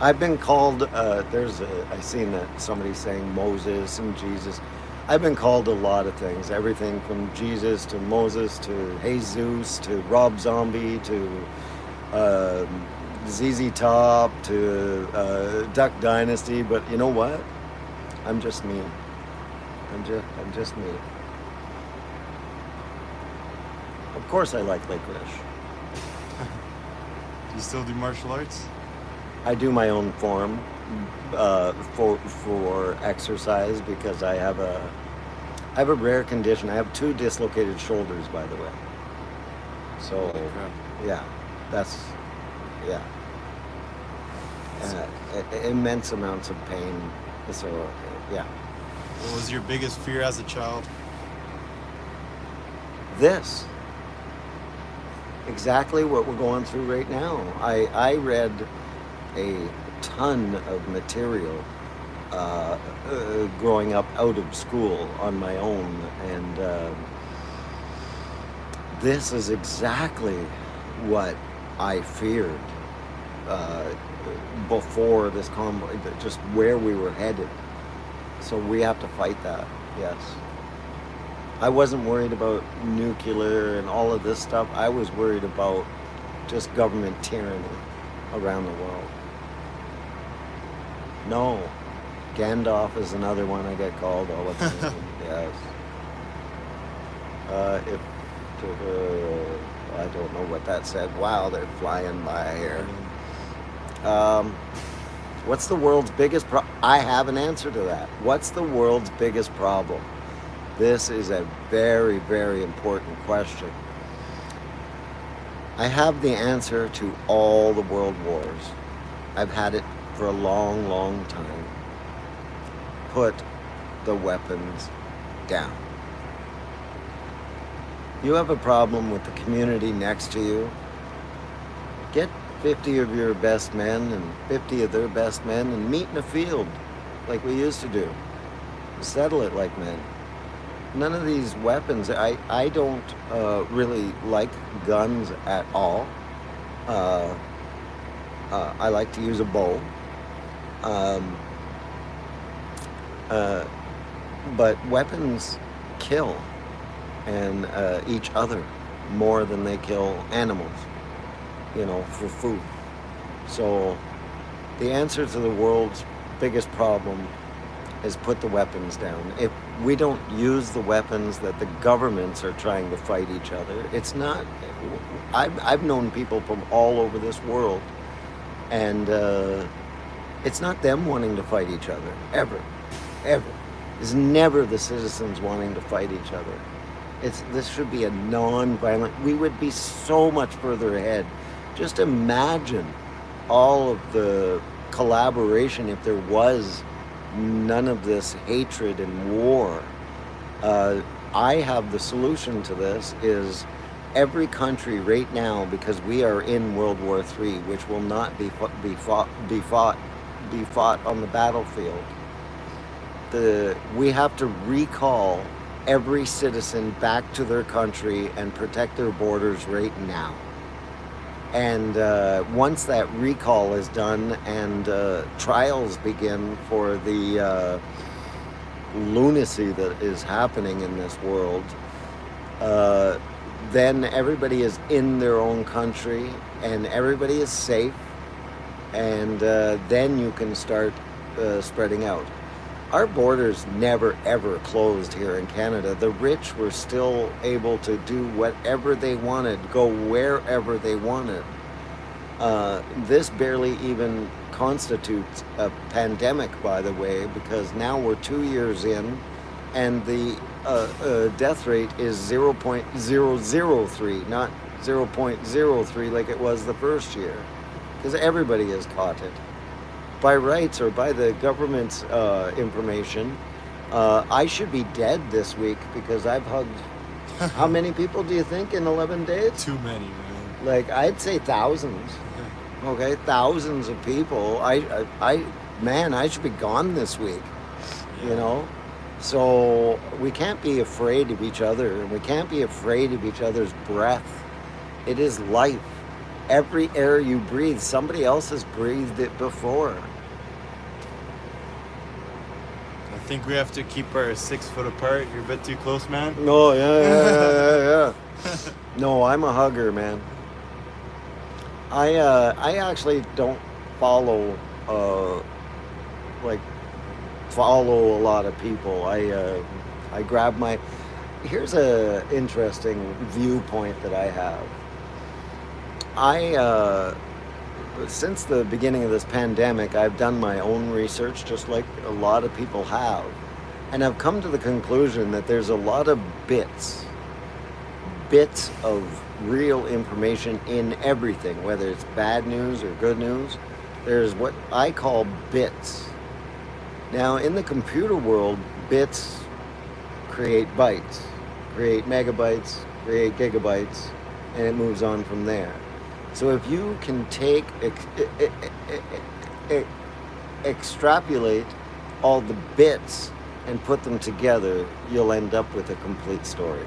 I've been called, I seen that somebody saying Moses and Jesus. I've been called a lot of things. Everything from Jesus to Moses to Jesus to Rob Zombie to ZZ Top to Duck Dynasty, but you know what? I'm just me. I'm just me. Of course I like licorice. Do you still do martial arts? I do my own form for exercise because I have a rare condition. I have 2 dislocated shoulders, by the way. So yeah, immense amounts of pain. So yeah. What was your biggest fear as a child? This. Exactly what we're going through right now. I read a ton of material growing up out of school on my own, and this is exactly what I feared before this convoy, just where we were headed. So we have to fight that, yes. I wasn't worried about nuclear and all of this stuff. I was worried about just government tyranny around the world. No, Gandalf is another one I get called all the time. Yes. I don't know what that said. Wow, they're flying by here. What's the world's biggest problem? I have an answer to that. What's the world's biggest problem? This is a very, very important question. I have the answer to all the world wars. I've had it for a long, long time. Put the weapons down. You have a problem with the community next to you. Get 50 of your best men and 50 of their best men and meet in a field like we used to do. Settle it like men. None of these weapons, I don't really like guns at all. I like to use a bow. But weapons kill and each other more than they kill animals, for food. So the answer to the world's biggest problem is put the weapons down. If we don't use the weapons that the governments are trying to fight each other, it's not, I've known people from all over this world, and it's not them wanting to fight each other, ever. It's never the citizens wanting to fight each other. This should be a non-violent, we would be so much further ahead. Just imagine all of the collaboration if there was none of this hatred and war. I have the solution to this is every country right now, because we are in World War III, which will not be fought on the battlefield. We have to recall every citizen back to their country and protect their borders right now. And once that recall is done and trials begin for the lunacy that is happening in this world, then everybody is in their own country and everybody is safe. And then you can start spreading out. Our borders never ever closed here in Canada. The rich were still able to do whatever they wanted, go wherever they wanted. This barely even constitutes a pandemic, by the way, because now we're 2 years in, and the death rate is 0.003, not 0.03 like it was the first year, because everybody has caught it. By rights or by the government's information, I should be dead this week because I've hugged. How many people do you think in 11 days? Too many, man. Like, I'd say thousands. Okay, thousands of people. Man, I should be gone this week. Yeah. You know, so we can't be afraid of each other, and we can't be afraid of each other's breath. It is life. Every air you breathe, somebody else has breathed it before. I think we have to keep our 6 foot apart. You're a bit too close, man. Oh, yeah. No, I'm a hugger, man. I actually don't follow follow a lot of people. I grab my. Here's a interesting viewpoint that I have. Since the beginning of this pandemic, I've done my own research, just like a lot of people have, and I've come to the conclusion that there's a lot of bits of real information in everything, whether it's bad news or good news. There's what I call bits. Now, in the computer world, bits create bytes, create megabytes, create gigabytes, and it moves on from there. So if you can take, extrapolate all the bits and put them together, you'll end up with a complete story.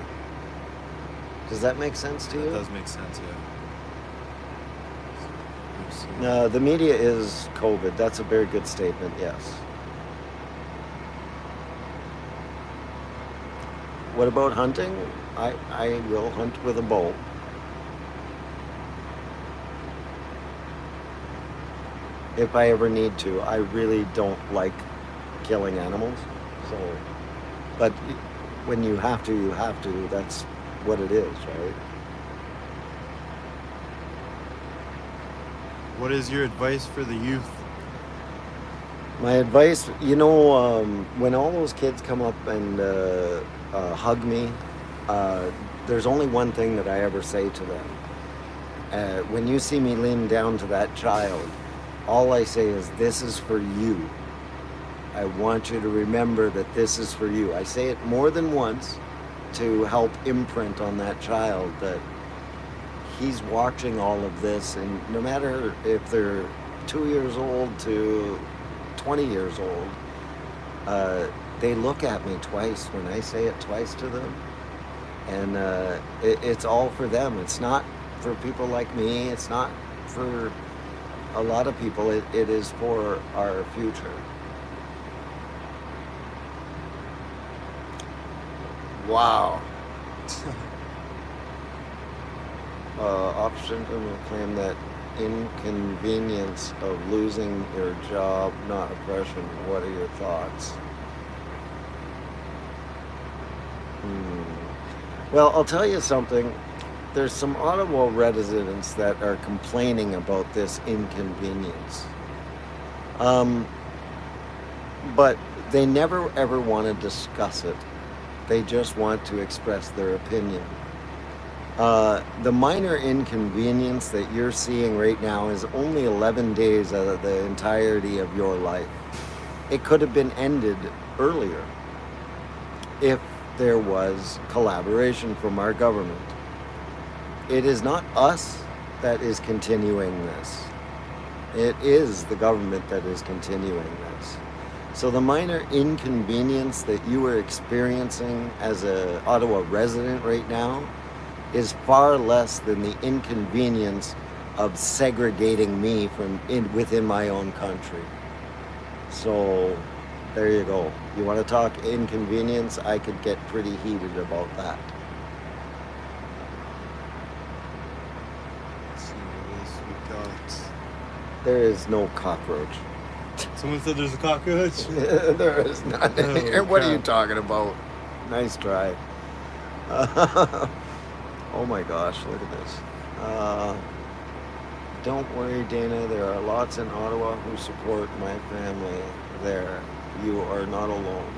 Does that make sense to you? That does make sense, yeah. The media is COVID. That's a very good statement, yes. What about hunting? I will hunt with a bow. If I ever need to. I really don't like killing animals. So, but when you have to, you have to. That's what it is, right? What is your advice for the youth? My advice, when all those kids come up and hug me, there's only one thing that I ever say to them. When you see me lean down to that child, all I say is, this is for you. I want you to remember that this is for you. I say it more than once to help imprint on that child that he's watching all of this, and no matter if they're 2 years old to 20 years old, they look at me twice when I say it twice to them, and it's all for them. It's not for people like me. It's not for a lot of people. It is for our future. Wow. Opportunism will claim that inconvenience of losing your job, not oppression. What are your thoughts? Well, I'll tell you something. There's some Ottawa residents that are complaining about this inconvenience. But they never ever want to discuss it. They just want to express their opinion. The minor inconvenience that you're seeing right now is only 11 days out of the entirety of your life. It could have been ended earlier if there was collaboration from our government. It is not us that is continuing this. It is the government that is continuing this. So the minor inconvenience that you are experiencing as an Ottawa resident right now is far less than the inconvenience of segregating me within my own country. So there you go. You want to talk inconvenience? I could get pretty heated about that. Let's see what else we got. There is no cockroach. Someone said there's a cockroach. There is none Oh, here. What are you crap. talking about? Nice try. Oh my gosh, look at this. Don't worry, Dana. There are lots in Ottawa who support my family there. You are not alone.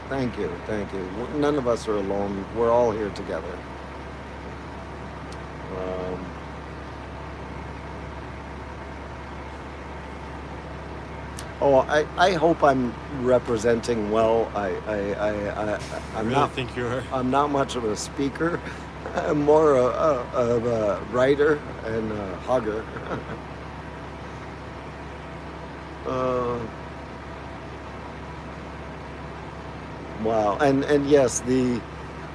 Thank you. Thank you. None of us are alone. We're all here together. I hope I'm representing well. I I'm really not. think you are. I'm not much of a speaker. I'm more of a writer and a hugger. Wow. And yes,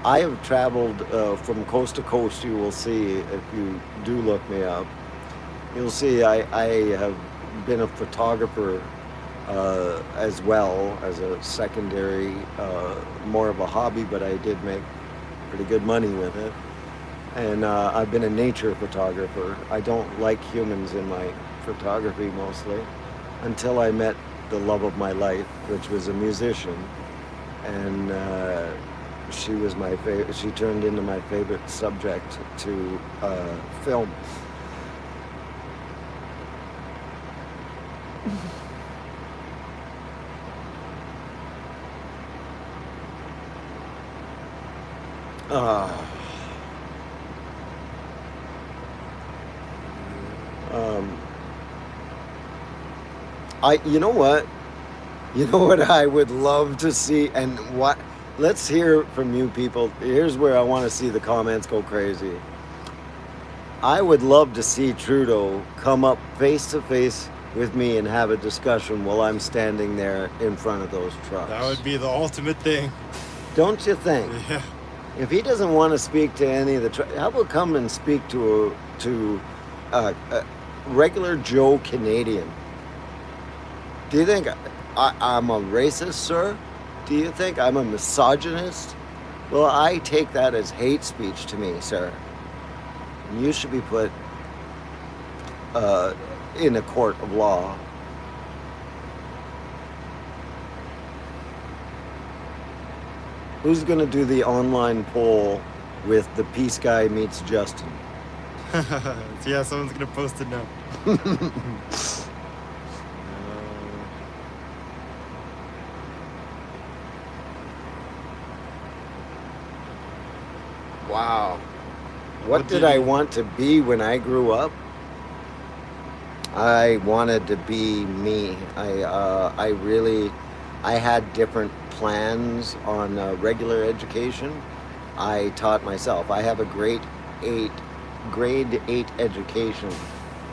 I have traveled from coast to coast. You will see if you do look me up. You'll see I have been a photographer as well as a secondary, more of a hobby, but I did make pretty good money with it. And I've been a nature photographer. I don't like humans in my photography mostly, until I met the love of my life, which was a musician. And she was my favorite. She turned into my favorite subject to film. You know what? You know what I would love to see, and what? Let's hear from you people. Here's where I want to see the comments go crazy. I would love to see Trudeau come up face to face with me and have a discussion while I'm standing there in front of those trucks. That would be the ultimate thing. Don't you think? Yeah. If he doesn't want to speak to any of the trucks, how about come and speak to a regular Joe Canadian? Do you think I'm a racist, sir? Do you think I'm a misogynist? Well, I take that as hate speech to me, sir. And you should be put in a court of law. Who's going to do the online poll with the peace guy meets Justin? Yeah, someone's gonna post it now. Wow. What did I want to be when I grew up? I wanted to be me. I had different plans on regular education. I taught myself. I have a grade 8 education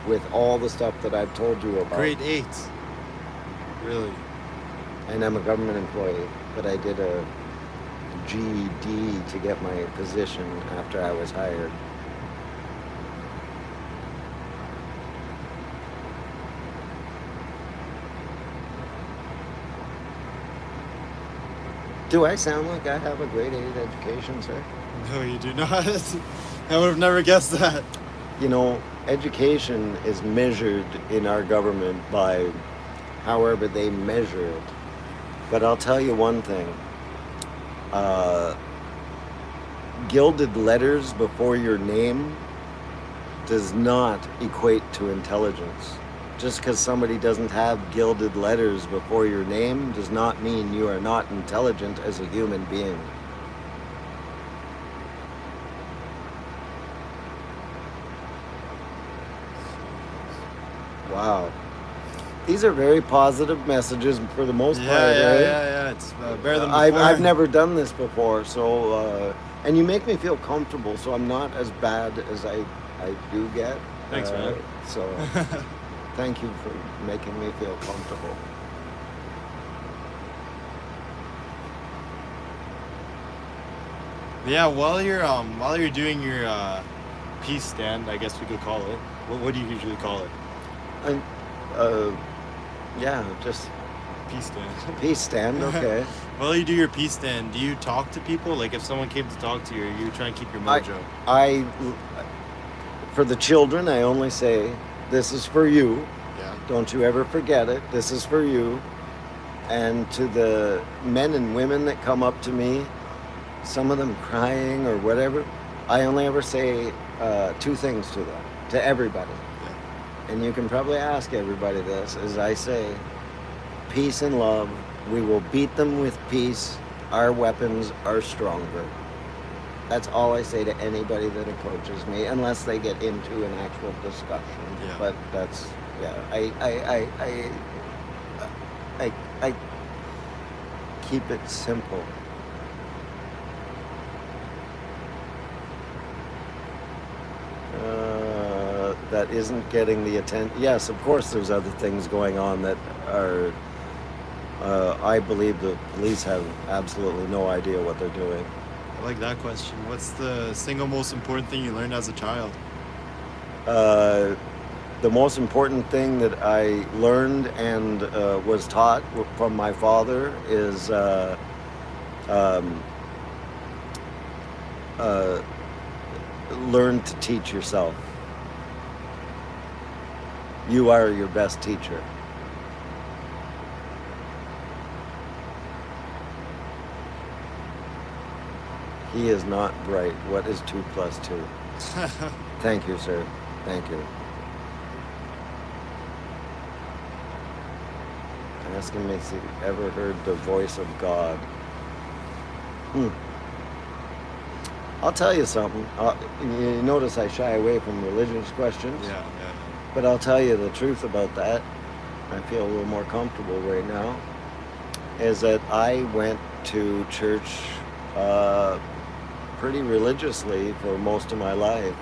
with all the stuff that I've told you about. Grade 8. Really? And I'm a government employee, but I did a GED to get my position after I was hired. Do I sound like I have a grade 8 education, sir? No, you do not. I would have never guessed that. You know, education is measured in our government by however they measure it. But I'll tell you one thing. Gilded letters before your name does not equate to intelligence. Just because somebody doesn't have gilded letters before your name does not mean you are not intelligent as a human being. Wow. These are very positive messages for the most part, right? Yeah. It's better than before. I've never done this before, so and you make me feel comfortable, so I'm not as bad as I do get. Thanks, man. So thank you for making me feel comfortable. Yeah, while you're doing your peace stand, I guess we could call it. What do you usually call it? And yeah, just Peace stand. peace stand. Okay. While you do your peace stand, do you talk to people? Like if someone came to talk to you, or you try and keep your mojo? For the children, I only say, "This is for you. Yeah. Don't you ever forget it. This is for you. And to the men and women that come up to me, some of them crying or whatever, I only ever say 2 things to them, to everybody. Yeah. And you can probably ask everybody this, as I say, peace and love. We will beat them with peace. Our weapons are stronger. That's all I say to anybody that approaches me, unless they get into an actual discussion. Yeah. But that's, yeah, I keep it simple. That isn't getting the attention. Yes, of course, there's other things going on that are. I believe the police have absolutely no idea what they're doing. I like that question. What's the single most important thing you learned as a child? The most important thing that I learned and was taught from my father is learn to teach yourself. You are your best teacher. He is not bright. What is 2 + 2? Thank you, sir. Thank you. Ask him if he ever heard the voice of God. I'll tell you something. You notice I shy away from religious questions. Yeah. But I'll tell you the truth about that. I feel a little more comfortable right now. Is that I went to church pretty religiously for most of my life.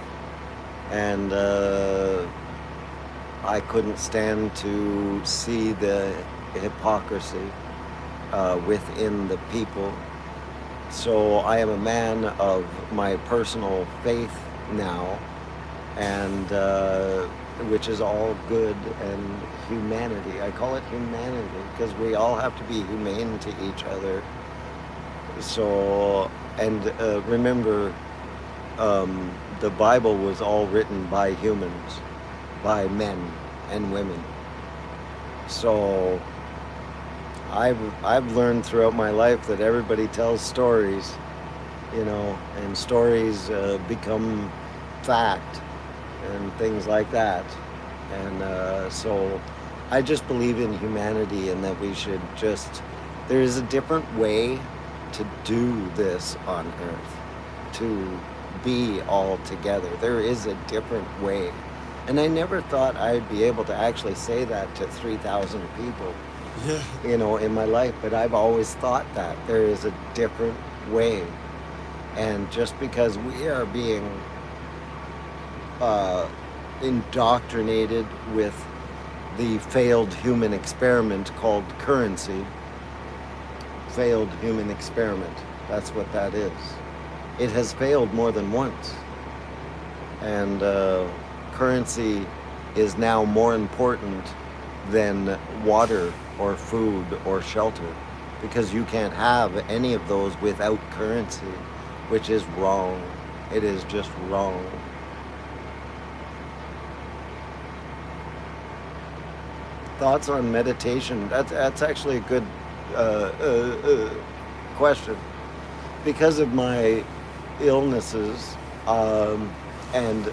And I couldn't stand to see the hypocrisy within the people. So I am a man of my personal faith now, and which is all good and humanity. I call it humanity because we all have to be humane to each other. So, and remember, the Bible was all written by humans, by men and women. So I've learned throughout my life that everybody tells stories, you know, and stories become fact and things like that. And so I just believe in humanity and that we should just, there is a different way to do this on earth, to be all together. There is a different way. And I never thought I'd be able to actually say that to 3,000 people, Yeah. you know, in my life, but I've always thought that there is a different way. And just because we are being indoctrinated with the failed human experiment called currency, failed human experiment, that's what that is. It has failed more than once. And currency is now more important than water or food or shelter, because you can't have any of those without currency, which is wrong. It is just wrong. Thoughts on meditation? That's actually a good question. Because of my illnesses and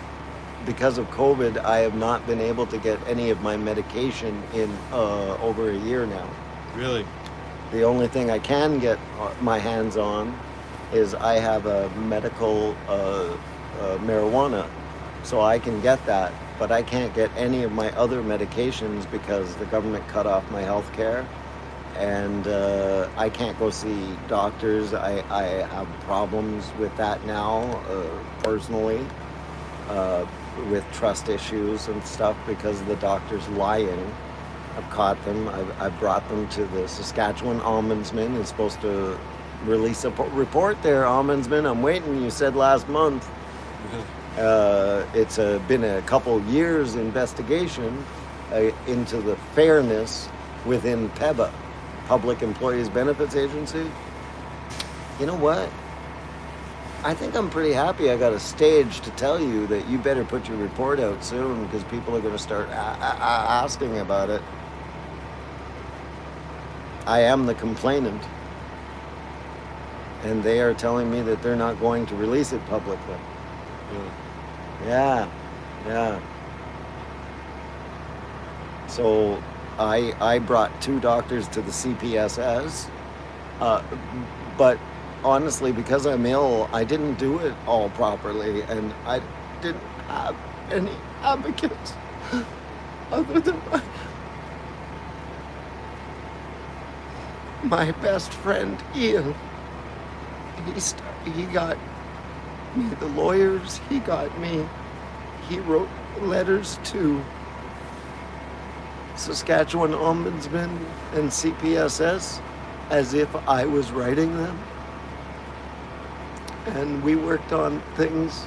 because of COVID, I have not been able to get any of my medication in over a year now. Really? The only thing I can get my hands on is I have a medical marijuana, so I can get that, but I can't get any of my other medications because the government cut off my health care, and I can't go see doctors. I have problems with that now, personally, with trust issues and stuff because of the doctors lying. I've caught them. I've brought them to the Saskatchewan Ombudsman. He's supposed to release a report there, Ombudsman. I'm waiting. You said last month. It's been a couple years investigation into the fairness within PEBA, Public Employees Benefits Agency. You know what? I think I'm pretty happy I got a stage to tell you that you better put your report out soon because people are going to start asking about it. I am the complainant. And they are telling me that they're not going to release it publicly. Yeah. So I brought 2 doctors to the CPSS, but honestly, because I'm ill, I didn't do it all properly, and I didn't have any advocates other than my best friend Ian. He got me the lawyers. He got me. He wrote letters to Saskatchewan Ombudsman and CPSS as if I was writing them. And we worked on things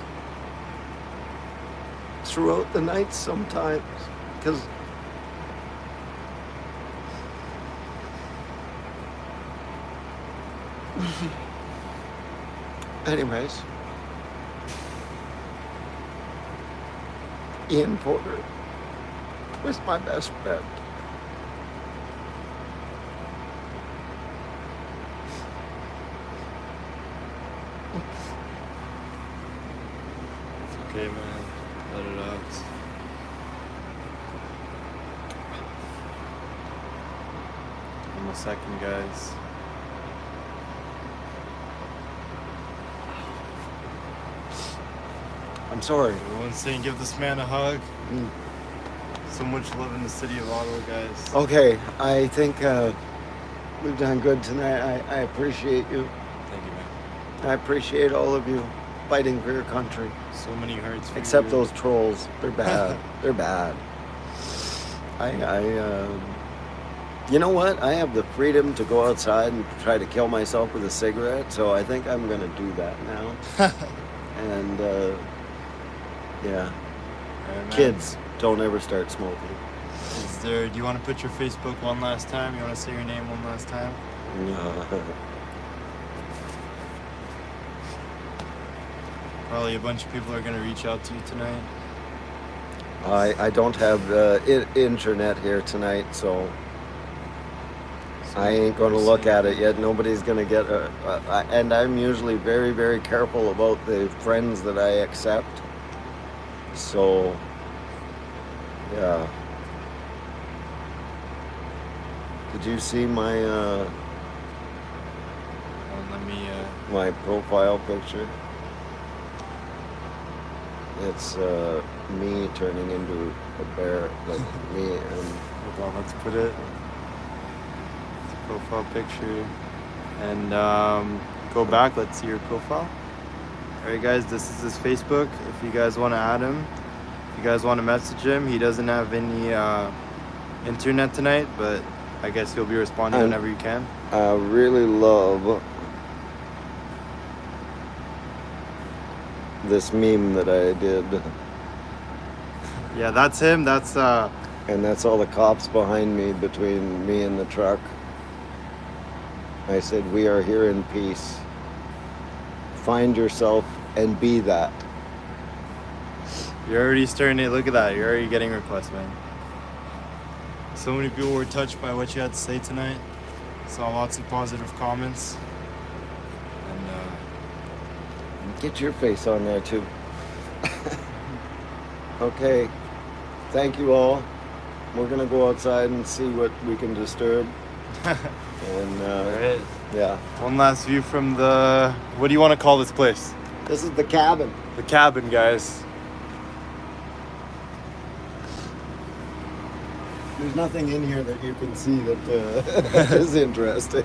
throughout the night sometimes because anyways, Ian Porter was my best friend. It's okay, man. Let it out. I'm a second, guys. I'm sorry. Everyone's saying give this man a hug. So much love in the city of Ottawa, guys. Okay, I think we've done good tonight. I appreciate you. Thank you, man. I appreciate all of you fighting for your country. So many hurts for Except you. those trolls. They're bad. They're bad. You know what? I have the freedom to go outside and try to kill myself with a cigarette, so I think I'm going to do that now. And, yeah. Alright, man. Kids, don't ever start smoking. Do you want to put your Facebook one last time? You want to say your name one last time? Probably a bunch of people are going to reach out to you tonight. I don't have internet here tonight, so I ain't going to look at it yet. Nobody's going to get and I'm usually very, very careful about the friends that I accept. So, yeah. Did you see my Let me. my profile picture? It's me turning into a bear, like me and. Hold on, let's put it. Profile picture. And go back, let's see your profile. Alright, guys, this is his Facebook. If you guys want to add him, if you guys want to message him, he doesn't have any internet tonight, but I guess he'll be responding whenever you can. I really love this meme that I did. Yeah, that's him. That's And that's all the cops behind me, between me and the truck. I said, we are here in peace. Find yourself and be that. You're already starting to look at that. You're already getting requests, man. So many people were touched by what you had to say tonight. Saw lots of positive comments. And Get your face on there too. Okay. Thank you all. We're gonna go outside and see what we can disturb. And alright. yeah. One last view from the, what do you want to call this place? This is the cabin. The cabin, guys. There's nothing in here that you can see that is interesting.